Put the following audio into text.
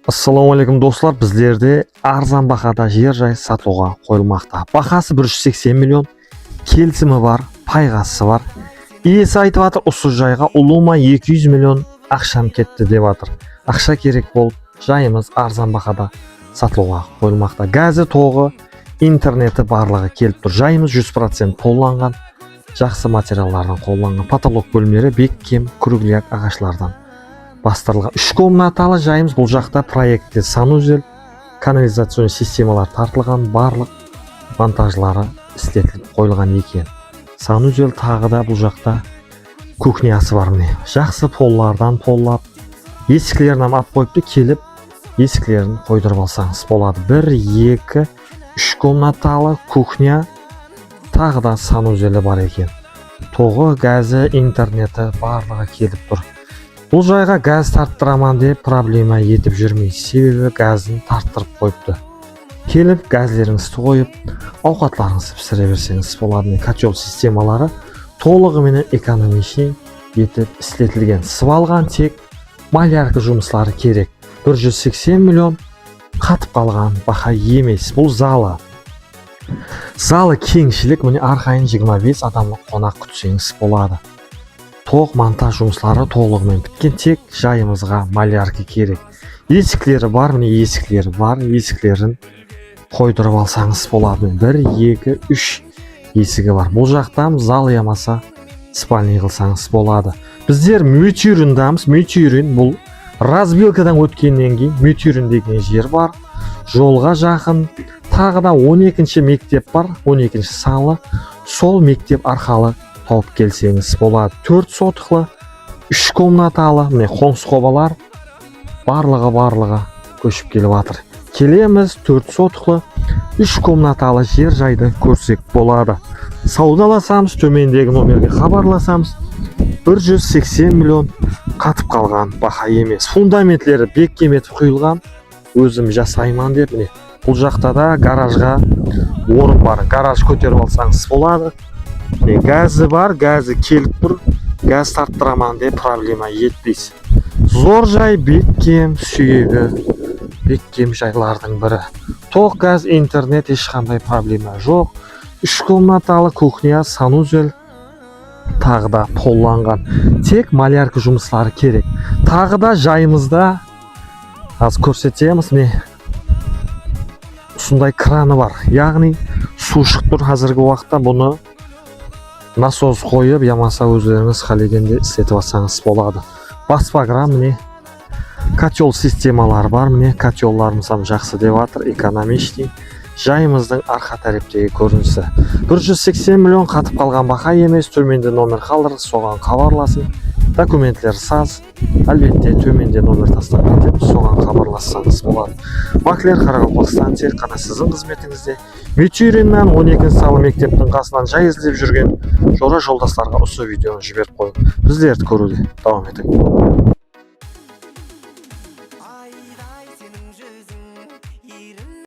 Assalomu alaykum do'stlar, bizlarda arzon bahada yer joy sotuvga qo'yilmoqda. Bahasi 180 million, kelishimi bor, payg'asi bor. Iyesi aytib usul joyga uluma 200 million aqsham ketdi deyotir. Aqsha kerak bo'lib, joyimiz arzon bahada sotuvga qo'yilmoqda. Gazi, to'g'i, interneti barlig'i kelib tur. Joyimiz 100% qo'llangan, yaxshi materiallardan qo'llangan. Patolog bölümleri bekkem, kuruglik ağaçlardan bastırılgan. 3 komnatалы joyimiz. Bu жақта proyektте санузел, kanalizatsion sistemalar tartılgan, barliq montajlari ishlatilib qo'yilgan ekan. Санузел tag'ida bu жақта kuxnyasi var mine. Жақсы pollardan pollab, eshiklerini ham olib qo'yibdi, kelib eshiklerini qo'ydirib olsangiz bo'ladi. 1, 2, 3 komnatалы kuxnya, tag'ida санузели бар ekan. To'g'i, gazi, interneti barlig'i kelib tur. Bu joyga gaz tarttiraman deb problema yetib жүрмейді. Себебі газын тарттырып қойыпты. Келіп газлеріңізді қойып, ovqatlarыңызды pişire берсеңіз болады. Котел системалары толығымен экономичный етіп істетілген. Сыбалған тек малярка жұмыслары керек. 180 миллион қатып қалған баха емес. Бұл залы. Залы кеңшілік, міне арқайын 25 адамлық қонақ күтсеңіз болады. Тоқ монтаж жұмыслары толығымен біткен, тек жайымызға малярка керек. Есіклері бар, міне есіклері бар, есіклерін қойдырып алсаңыз болады. 1, 2, 3 есігі бар. Бұл жақтан зал ямаса спальный қылсаңыз болады. Біздер Мютюриндамыз. Мютюрин бұл разбилкадан өткеннен кейін Мютюрин деген жер бар. Жолға жақын. Тағыда 12-ші мектеп бар, 12-ші салы. Сол мектеп арқалы тауып келсеңіз болады. 4 сотықлы, 3 комнаталы, міне қоңсы қобалар барлығы көшіп келіп жатыр. Келеміз 4 сотықлы, 3 комнаталы жер жайды көрсек болады. Саудаласамыз, төмендегі номерге хабарласамыз, 180 миллион қатып қалған баха емес. Фундаментлері бекем етіп құйылған, өзім жасайман деп, міне бұл жақта да гаражға орын бар. Гараж көтеріп алсаңыз болады. Газы бар, газы келіп тұр, газ тарттыраман деп проблема етпейсіз. Зор жай, бекем, сүйегі, бекем жайлардың бірі. Тоқ, газ, интернет, ешқандай проблема жоқ. 3 комнаталы кухня, санузел тағыда қолланған. Тек малярка жұмыслары керек. Тағыда жайымызда аз көрсетеміз, міне осындай краны бар. Яғни су шығып тұр. Қазіргі уақытта бұны насос қойып, ямаса өздеріңіз қалегенде істетіп алсаңыз болады. Баспагра, міне котел системалары бар. Міне котелларымыз жақсы деп жатыр, экономичный. Жайымыздың арқа тараптегі көрінісі. 180 миллион қатып қалған баха емес. Төменде номер қалдырыңыз, соған хабарласын. Документтер саз, әлбетте төменде номер тастап кетіп, соған хабарлассаңыз болады. Маклер Қарақалпақстан тек қана сіздің қызметіңізде. Мютюриннен 12 салы мектептің қасынан жай іздеп жүрген жора жолдастарға осы видеоны жіберіп қойып, біздерді көруде давам етіңіз.